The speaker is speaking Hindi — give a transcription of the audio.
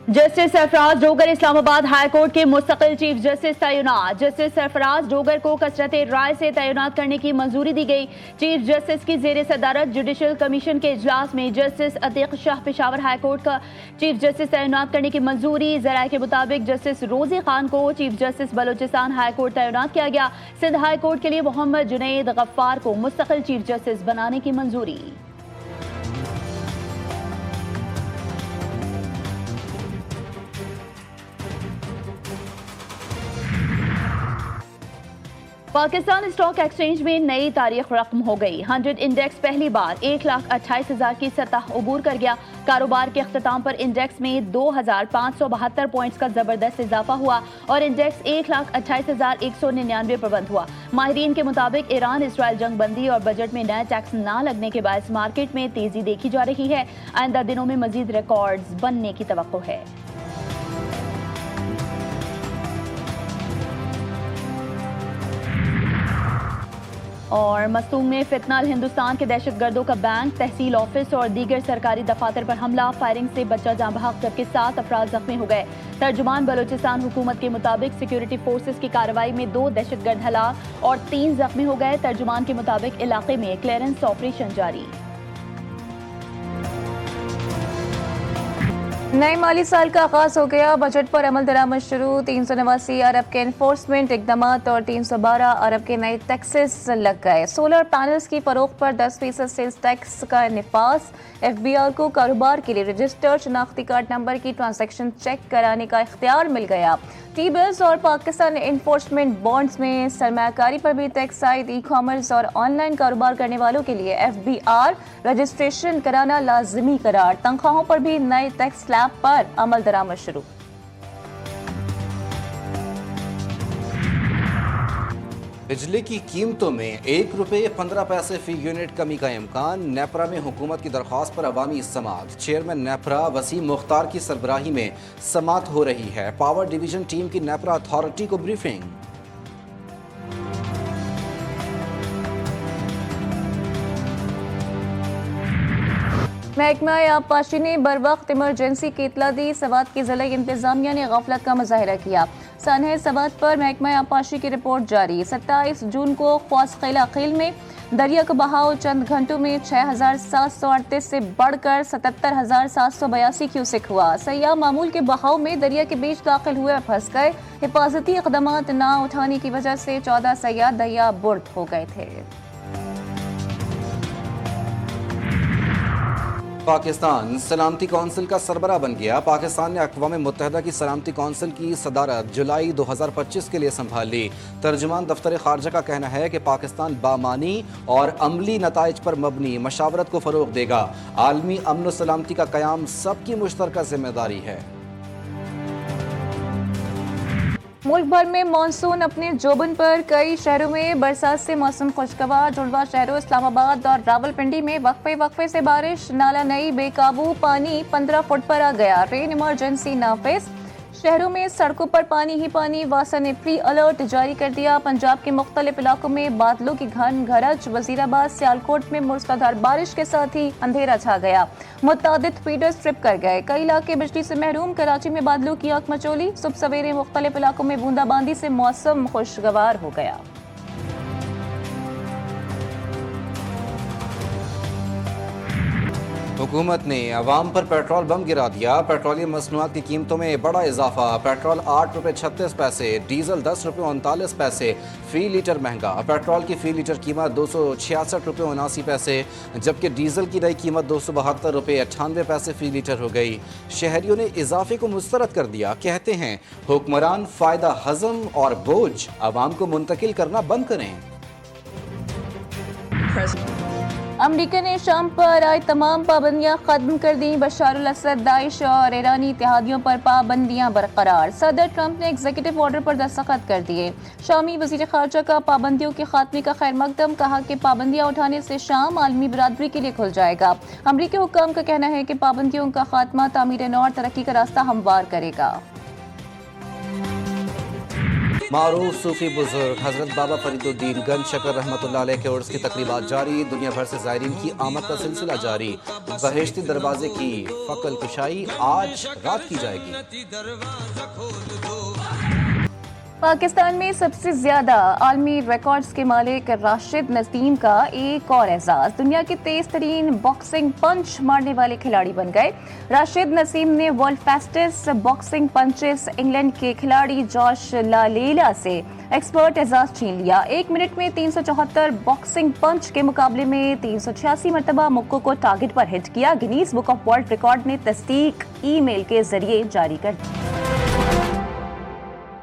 Justice Sarfaraz Dogar Islamabad high court के मुस्तकिल चीफ जस्टिस तैनात। जस्टिस सरफराज डोगर को कसरत राय से तैनात करने की मंजूरी दी गई। चीफ जस्टिस की जेर सदारत जुडिशल कमीशन के इजलास में justice Atiq Shah Peshawar high court का चीफ जस्टिस तैनात करने की मंजूरी। जराये के मुताबिक जस्टिस रोजी खान को chief justice Balochistan high court तैनात किया गया। सिंध हाई कोर्ट के लिए मोहम्मद जुनैद गफ्फार को मुस्तकिल चीफ जस्टिस बनाने की मंजूरी। पाकिस्तान स्टॉक एक्सचेंज में नई तारीख रकम हो गई। 100 इंडेक्स पहली बार 1,28,000 की सतह अबूर कर गया। कारोबार के अख्ताम पर इंडेक्स में 2,572 पॉइंट्स का जबरदस्त इजाफा हुआ और इंडेक्स 1,28,199 पर बंद हुआ। माहिरीन के मुताबिक ईरान इसराइल जंग बंदी और बजट में नया टैक्स न लगने के बायस मार्केट में तेजी देखी जा रही है। आइंदा दिनों में मजीद रिकॉर्ड्स बनने की तवक्को है। और मस्तूंग में फितनल हिंदुस्तान के दहशतगर्दों का बैंक, तहसील ऑफिस और दीगर सरकारी दफातर पर हमला। फायरिंग से बच्चा जाँ बहक जबकि 7 अफराद जख्मी हो गए। तर्जुमान बलोचिस्तान हुकूमत के मुताबिक सिक्योरिटी फोर्सेस की कार्रवाई में 2 दहशतगर्द हलाक और 3 जख्मी हो गए। तर्जुमान के मुताबिक इलाके में क्लियरेंस ऑपरेशन जारी। नए माली साल का आगाज हो गया। बजट पर अमल दरामद शुरू। 389 अरब के एनफोर्समेंट इकदाम और 312 अरब के नए टैक्सेस लग गए। सोलर पैनल्स की फरोख्त पर 10% सेल्स टैक्स का निफाज। FBI को कारोबार के लिए रजिस्टर्ड शनाख्ती कार्ड नंबर की ट्रांजैक्शन चेक कराने का इख्तियार मिल गया। टी-बिल्स और पाकिस्तान एनफोर्समेंट बॉन्ड्स में सरमायाकारी पर भी टैक्स आयद। ई कॉमर्स और ऑनलाइन कारोबार करने वालों के लिए FBR रजिस्ट्रेशन कराना लाजिमी करार। तनख्वाहों पर भी नए टैक्स स्लैब पर अमल दरामद शुरू। बिजली की कीमतों में ₹1.15 फी यूनिट कमी का इम्कान। नेपरा में हुकूमत की दरख्वास्त पर अवामी समात। चेयरमैन नेपरा वसीम मुख्तार की सरबराही में समात हो रही है। पावर डिवीजन टीम की नेपरा अथॉरिटी को ब्रीफिंग। महकमा आबपाशी ने बर वक्त इमरजेंसी की इतला दी। सवात की जिला इंतजामिया ने गफलत का मुजाहिरा किया। सानह सवात पर महकमा आबपाशी की रिपोर्ट जारी। 27 जून को ख्वास खिला खील में दरिया का बहाव चंद घंटों में 6,738 से बढ़कर 77,782 क्यूसेक हुआ। सयाह मामूल के बहाव में दरिया के बीच दाखिल हुए और फंस गए। हिफाजती इकदाम न उठाने की वजह से 14 सयाह दरिया बुर्द हो गए थे। पाकिस्तान सलामती कौंसिल का सरबराह बन गया। पाकिस्तान ने अक़वाम मुत्तहिदा की सलामती कौंसिल की सदारत जुलाई 2025 के लिए संभाल ली। तर्जुमान दफ्तर खारजा का कहना है कि पाकिस्तान बामानी और अमली नताइज पर मबनी मशावरत को फ़रोग़ देगा। आलमी अमन व सलामती का क़याम सबकी मुश्तरका जिम्मेदारी है। मुल्क भर में मानसून अपने जोबन पर। कई शहरों में बरसात से मौसम खुशगवार। जुड़वा शहरों इस्लामाबाद और रावलपिंडी में वक्फे से बारिश। नाला नई बेकाबू, पानी 15 फुट पर आ गया। रेन इमरजेंसी नाफिज। शहरों में सड़कों पर पानी ही पानी। वासा ने प्री अलर्ट जारी कर दिया। पंजाब के मुख्तलिफ इलाकों में बादलों की घन गरज। वजीराबाद सियालकोट में मूसलाधार बारिश के साथ ही अंधेरा छा गया। मुतादिद फीडर्स ट्रिप कर गए। कई इलाके बिजली से महरूम। कराची में बादलों की आंख मचोली। सुबह सवेरे मुख्तलिफ इलाकों में बूंदाबांदी से मौसम खुशगवार हो गया। हुकूमत ने अवाम पर पेट्रोल बम गिरा दिया। पेट्रोलियम मसनूआत की कीमतों में बड़ा इजाफा। पेट्रोल ₹8.36, डीजल ₹10.39 फी लीटर महंगा। पेट्रोल की फी लीटर कीमत ₹266.79, जबकि डीजल की नई कीमत ₹272.98 फी लीटर हो गई। शहरियों ने इजाफे को मुस्तरद कर दिया। कहते हैं हुक्मरान फ़ायदा हजम और बोझ अवाम को मुंतकिल करना बंद करें। अमरीका ने शाम पर आए तमाम पाबंदियां खत्म कर दी। बशारुल असद, दाइश और ईरानी इत्तेहादियों पर पाबंदियां बरकरार। सदर ट्रंप ने एग्जीक्यूटिव ऑर्डर पर दस्तखत कर दिए। शामी वजीर खारजा का पाबंदियों के खात्मे का खैर मकदम। कहा कि पाबंदियां उठाने से शाम आलमी बरादरी के लिए खुल जाएगा। अमरीकी हुक्काम का कहना है कि पाबंदियों का खात्मा तामीर नौ और तरक्की का रास्ता हमवार करेगा। मारूफ सूफी बुजुर्ग हजरत बाबा फरीदुद्दीन गंज शकर रहमतुल्लाह अलैह के उर्स की तकरीबात जारी। दुनिया भर से ज़ायरीन की आमद का सिलसिला जारी। बहेश्ती दरवाजे की फकल कुशाई आज रात की जाएगी। पाकिस्तान में सबसे ज्यादा आलमी रिकॉर्ड्स के मालिक राशिद नसीम का एक और एजाज, दुनिया के तेज तरीन बॉक्सिंग पंच मारने वाले खिलाड़ी बन गए। राशिद नसीम ने world fastest boxing punches England के खिलाड़ी जॉश लालेला से एक्सपर्ट एजाज छीन लिया। 1 मिनट में 374 बॉक्सिंग पंच के मुकाबले में 386 मरतबा मुक्कों को टारगेट पर हिट किया। Guinness book of world record ने तस्दीक ईमेल के जरिए जारी कर दी।